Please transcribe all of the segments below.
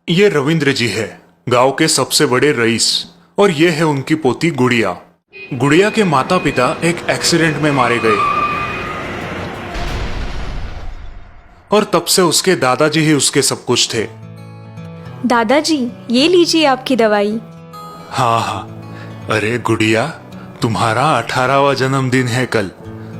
ये रविंद्र जी है, गांव के सबसे बड़े रईस। और ये है उनकी पोती गुड़िया। गुड़िया के माता पिता एक एक्सीडेंट में मारे गए और तब से उसके दादाजी ही उसके सब कुछ थे। दादाजी, ये लीजिए आपकी दवाई। हाँ हाँ। अरे गुड़िया, तुम्हारा 18वां जन्मदिन है कल।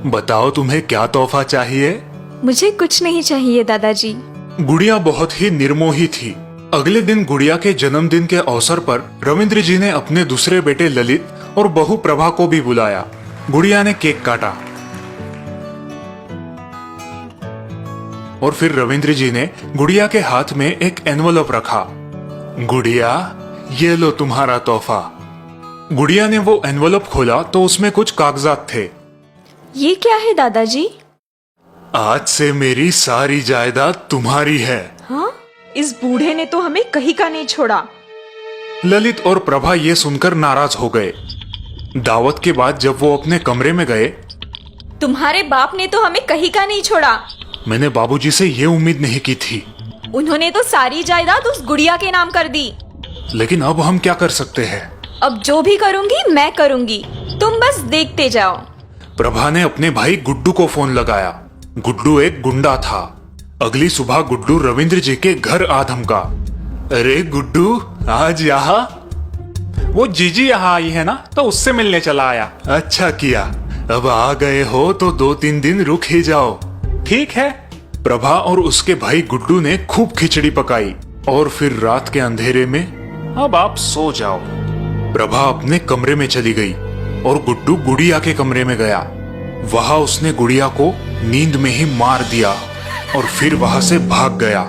बताओ तुम्हें क्या तोहफा चाहिए? मुझे कुछ नहीं चाहिए दादाजी। गुड़िया बहुत ही निर्मोही थी। अगले दिन गुड़िया के जन्मदिन के अवसर पर रविंद्र जी ने अपने दूसरे बेटे ललित और बहू प्रभा को भी बुलाया। गुड़िया ने केक काटा और फिर रविंद्र जी ने गुड़िया के हाथ में एक एनवलप रखा। गुड़िया, ये लो तुम्हारा तोहफा। गुड़िया ने वो एनवलप खोला तो उसमें कुछ कागजात थे। ये क्या है दादाजी? आज से मेरी सारी जायदाद तुम्हारी है। हाँ, इस बूढ़े ने तो हमें कहीं का नहीं छोड़ा। ललित और प्रभा ये सुनकर नाराज हो गए। दावत के बाद जब वो अपने कमरे में गए, तुम्हारे बाप ने तो हमें कहीं का नहीं छोड़ा। मैंने बाबूजी से ये उम्मीद नहीं की थी। उन्होंने तो सारी जायदाद उस गुड़िया के नाम कर दी। लेकिन अब हम क्या कर सकते हैं? अब जो भी करूंगी मैं करूंगी, तुम बस देखते जाओ। प्रभा ने अपने भाई गुड्डू को फोन लगाया। गुड्डू एक गुंडा था। अगली सुबह गुड्डू रविंद्र जी के घर आ धमका। अरे गुड्डू, आज यहाँ? वो जीजी यहाँ आई है ना, तो उससे मिलने चला आया। अच्छा किया, अब आ गए हो तो 2-3 दिन रुक ही जाओ। ठीक है। प्रभा और उसके भाई गुड्डू ने खूब खिचड़ी पकाई और फिर रात के अंधेरे में, अब आप सो जाओ। प्रभा अपने कमरे में चली गई और गुड्डू गुड़िया के कमरे में गया। वहां उसने गुड़िया को नींद में ही मार दिया और फिर वहां से भाग गया।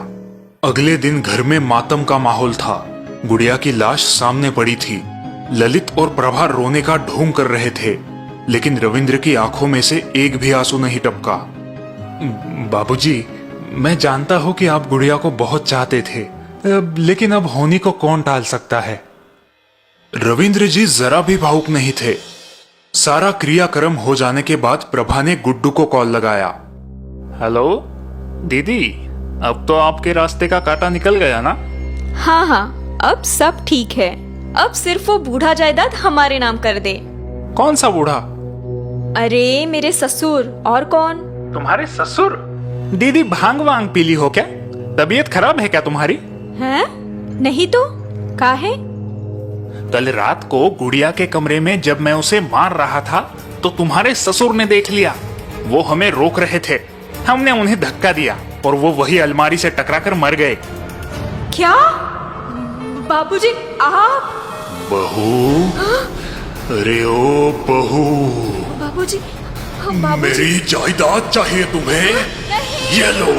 अगले दिन घर में मातम का माहौल था। गुड़िया की लाश सामने पड़ी थी। ललित और प्रभा रोने का ढोंग कर रहे थे, लेकिन रविंद्र की आंखों में से एक भी आंसू नहीं टपका। बाबूजी, मैं जानता हूं कि आप गुड़िया को बहुत चाहते थे, लेकिन अब होनी को कौन टाल सकता है? रविंद्र जी जरा भी भावुक नहीं थे। सारा क्रियाक्रम हो जाने के बाद प्रभा ने गुड्डू को कॉल लगाया। हेलो दीदी, अब तो आपके रास्ते का कांटा निकल गया ना? हाँ हाँ, अब सब ठीक है। अब सिर्फ वो बूढ़ा जायदाद हमारे नाम कर दे। कौन सा बूढ़ा? अरे मेरे ससुर। और कौन? तुम्हारे ससुर? दीदी भांग वांग पीली हो क्या? तबीयत खराब है क्या तुम्हारी? हैं? नहीं तो काहे? कल रात को गुड़िया के कमरे में जब मैं उसे मार रहा था तो तुम्हारे ससुर ने देख लिया। वो हमें रोक रहे थे, हमने उन्हें धक्का दिया और वो वही अलमारी से टकराकर मर गए। क्या? बाबूजी, आप? बहू, अरे ओ बहू, बाबूजी, बाबूजी। मेरी जायदाद चाहिए तुम्हें? ये लो।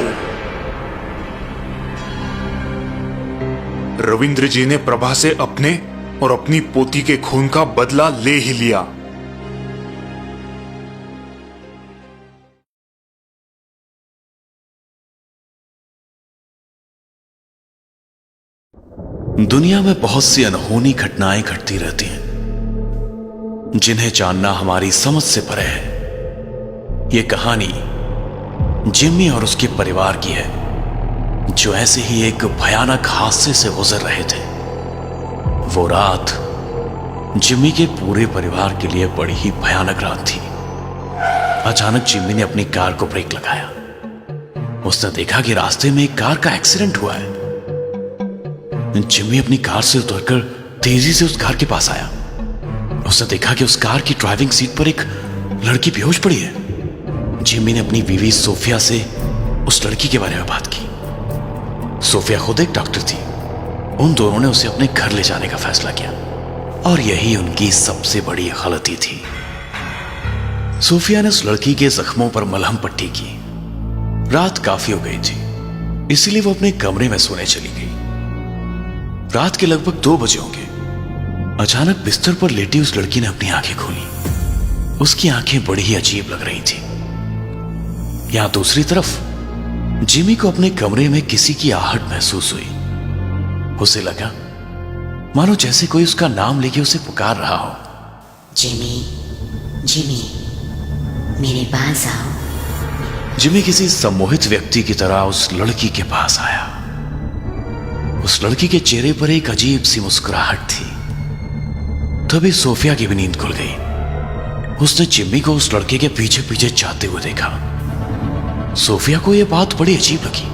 रविंद्र जी ने प्रभा से अपने और अपनी पोती के खून का बदला ले ही लिया। दुनिया में बहुत सी अनहोनी घटनाएं घटती रहती हैं, जिन्हें जानना हमारी समझ से परे है। यह कहानी जिम्मी और उसके परिवार की है, जो ऐसे ही एक भयानक हादसे से गुजर रहे थे। वो रात जिम्मी के पूरे परिवार के लिए बड़ी ही भयानक रात थी। अचानक जिम्मी ने अपनी कार को ब्रेक लगाया। उसने देखा कि रास्ते में एक कार का एक्सीडेंट हुआ है। जिम्मी अपनी कार से उतरकर तेजी से उस कार के पास आया। उसने देखा कि उस कार की ड्राइविंग सीट पर एक लड़की बेहोश पड़ी है। जिम्मी ने अपनी बीवी सोफिया से उस लड़की के बारे में बात की। सोफिया खुद एक डॉक्टर थी। उन दोनों ने उसे अपने घर ले जाने का फैसला किया और यही उनकी सबसे बड़ी गलती थी। सोफिया ने उस लड़की के जख्मों पर मलहम पट्टी की। रात काफी हो गई थी, इसीलिए वो अपने कमरे में सोने चली गई। रात के लगभग 2 बजे होंगे। अचानक बिस्तर पर लेटी उस लड़की ने अपनी आंखें खोली। उसकी आंखें बड़ी ही अजीब लग रही थी। यहां दूसरी तरफ जिमी को अपने कमरे में किसी की आहट महसूस हुई। उसे लगा मानो जैसे कोई उसका नाम लेके उसे पुकार रहा हो। जिमी, जिमी, मेरे पास आओ। जिमी किसी सम्मोहित व्यक्ति की तरह उस लड़की के पास आया। उस लड़की के चेहरे पर एक अजीब सी मुस्कुराहट थी। तभी सोफिया की भी नींद खुल गई। उसने जिम्मी को उस लड़के के पीछे पीछे जाते हुए देखा। सोफिया को यह बात बड़ी अजीब लगी।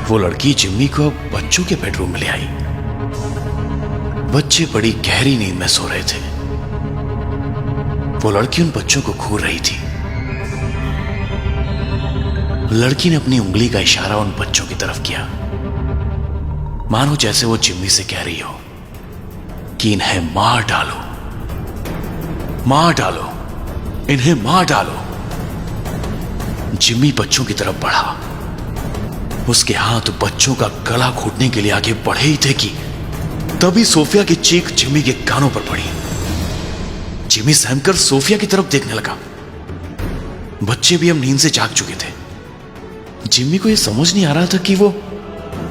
वो लड़की जिम्मी को बच्चों के बेडरूम में ले आई। बच्चे बड़ी गहरी नींद में सो रहे थे। वो लड़की उन बच्चों को घूर रही थी। लड़की ने अपनी उंगली का इशारा उन बच्चों की तरफ किया, मानो जैसे वो जिम्मी से कह रही हो कि इन्हें मार डालो, मार डालो, इन्हें मार डालो। जिम्मी बच्चों की तरफ बढ़ा। उसके हाथ बच्चों का गला घोटने के लिए आगे बढ़े ही थे कि तभी सोफिया की चीख जिम्मी के कानों पर पड़ी। जिम्मी सहमकर सोफिया की तरफ देखने लगा। बच्चे भी अब नींद से जाग चुके थे। जिम्मी को यह समझ नहीं आ रहा था कि वो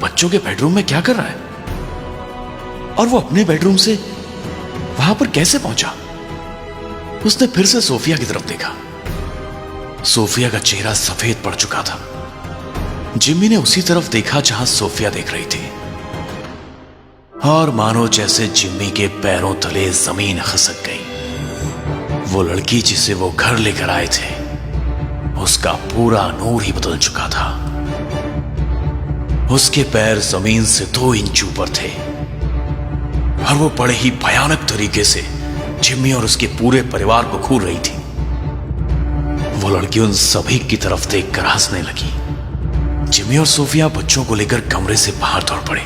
बच्चों के बेडरूम में क्या कर रहा है और वो अपने बेडरूम से वहां पर कैसे पहुंचा। उसने फिर से सोफिया की तरफ देखा। सोफिया का चेहरा सफेद पड़ चुका था। जिम्मी ने उसी तरफ देखा जहां सोफिया देख रही थी, और मानो जैसे जिम्मी के पैरों तले जमीन खिसक गई। वो लड़की जिसे वो घर लेकर आए थे, उसका पूरा नूर ही बदल चुका था। उसके पैर जमीन से 2 इंच ऊपर थे और वो बड़े ही भयानक तरीके से जिम्मी और उसके पूरे परिवार को घूर रही थी। वो लड़की उन सभी की तरफ देखकर हंसने लगी। जिम्मी और सोफिया बच्चों को लेकर कमरे से बाहर दौड़ पड़े।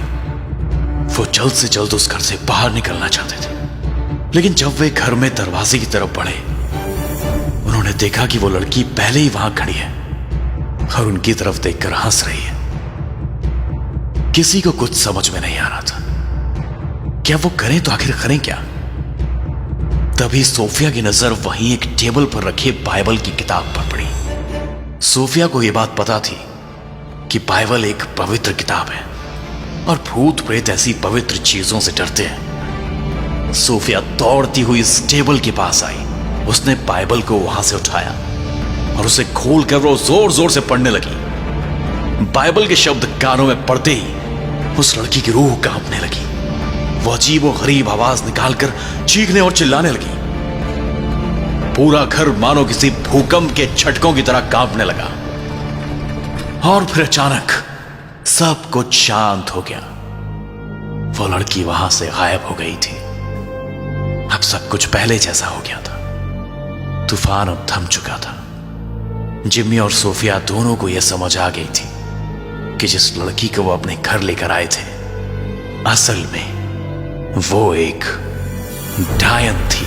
वो जल्द से जल्द उस घर से बाहर निकलना चाहते थे, लेकिन जब वे घर में दरवाजे की तरफ बढ़े, उन्होंने देखा कि वो लड़की पहले ही वहां खड़ी है और उनकी तरफ देखकर हंस रही है। किसी को कुछ समझ में नहीं आ रहा था। क्या वो करें तो आखिर करें क्या? तभी सोफिया की नजर वहीं एक टेबल पर रखे बाइबल की किताब पर पड़ी। सोफिया को यह बात पता थी कि बाइबल एक पवित्र किताब है और भूत प्रेत ऐसी पवित्र चीजों से डरते हैं। सोफिया दौड़ती हुई इस टेबल के पास आई। उसने बाइबल को वहां से उठाया और उसे खोलकर वो जोर जोर से पढ़ने लगी। बाइबल के शब्द कानों में पड़ते ही उस लड़की की रूह कांपने लगी। वो अजीब और गरीब आवाज निकालकर चीखने और चिल्लाने लगी। पूरा घर मानो किसी भूकंप के झटकों की तरह कांपने लगा और फिर अचानक सब कुछ शांत हो गया। वो लड़की वहां से गायब हो गई थी। अब सब कुछ पहले जैसा हो गया था। तूफान अब थम चुका था। जिम्मी और सोफिया दोनों को यह समझ आ गई थी कि जिस लड़की को वो अपने घर लेकर आए थे, असल में वो एक डायन थी।